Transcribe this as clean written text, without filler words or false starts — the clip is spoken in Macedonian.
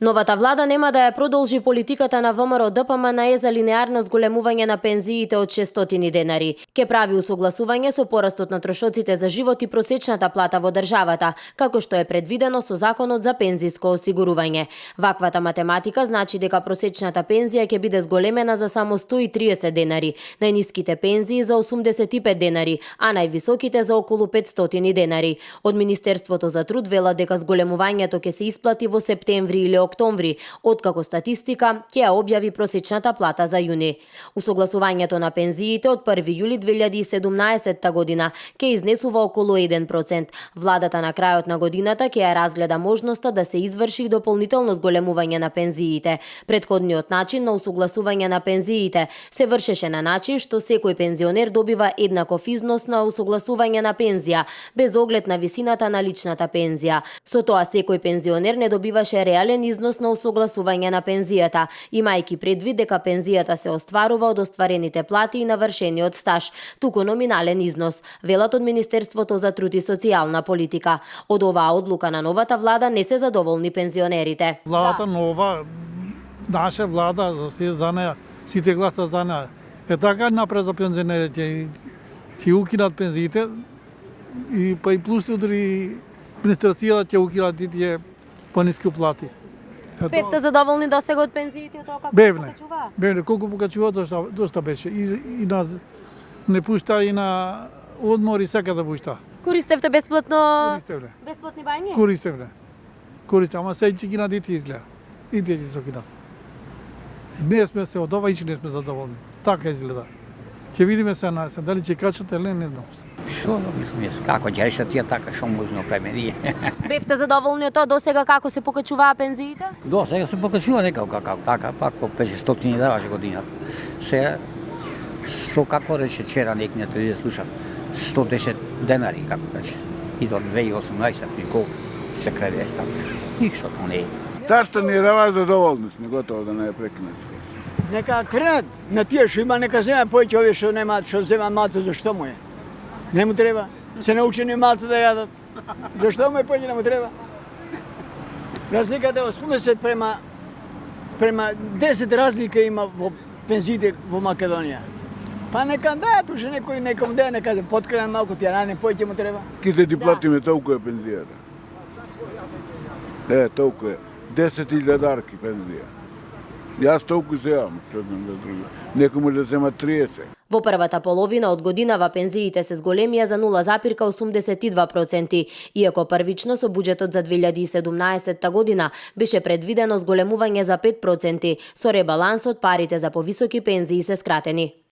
Новата влада нема да ја продолжи политиката на ВМРО ДПМНЕ за линеарно зголемување на пензиите од 600 денари. Ке прави усогласување со порастот на трошоците за живот и просечната плата во државата, како што е предвидено со Законот за пензиско осигурување. Ваквата математика значи дека просечната пензија ќе биде зголемена за само 130 денари, најниските пензии за 85 денари, а највисоките за околу 500 денари. Од Министерството за труд велат дека зголемувањето ќе се исплати во септември или октомври, откако статистика ќе ја објави просечната плата за јуни. Усогласувањето на пензиите од 1 јули 2017 година ќе изнесува околу 1%. Владата на крајот на годината ќе ја разгледа можноста да се изврши дополнително зголемување на пензиите. Претходниот начин на усогласување на пензиите се вршеше на начин што секој пензионер добива еднаков износ на усогласување на пензија, без оглед на висината на личната пензија. Со тоа секој пензионер не добиваше реален износ на усогласување на пензијата, имајќи предвид дека пензијата се остварува од остварените плати и навршениот стаж, туку номинален износ, велат од Министерството за труд и социјална политика. Од оваа одлука на новата влада не се задоволни пензионерите. Владата нова, наша влада за се знае, сите гласа знае. Е така напред за пензионерите, ќе укинат пензиите и па и плюс дори администрацијата ќе укинат и тие пониски плати. Бевте задоволни досега од пензиите од тоа како покачува? Бевне, колку покачува, доста беше. И нас не пушта и на одмор и сека да пушта. Користевте бесплатно? Користевне. Бесплатни бањи? Користевне. Ама сега ќе ги на дете изгледа. И дете се кина. Не сме се од ова и не сме задоволни. Така изгледа. Ќе видиме се на дали ќе качат или не знам. Што да мислам, како ќе решат тие така, што можно правиме ние. Бевте задоволни од тоа досега како се покачуваа пензиите? До сега се покачува некако како така, пак по 500 лева годината. Се што како рече вчера некниот да слушав, 110 денари како рече. И до 2018 и колку се краде таму. Ништо то не е. Ташта ни дава задоволни сме, готово да не е прекинат. Нека кренат на тие што има, нека земе поеќе овие што немаат, што земаат малце, зашто му е? Не му треба. Се научени малце да јадат. Зашто му е поеќе не му треба? Разликата е 80 према 10 разлика има во пензиите во Македонија. Па нека дајат уште некој некому дај, нека подкренат малку тие, не поеќе му треба. Ките ти платиме толку е пензијата. Толку е. 10.000 дарки пензија. Јас толку земам, што знам за други. Некој може да зема 30. Во првата половина од годинава пензиите се зголемија за 0,82%, иако првично со буџетот за 2017 година беше предвидено зголемување за 5%, со ребалансот парите за повисоки пензии се скратени.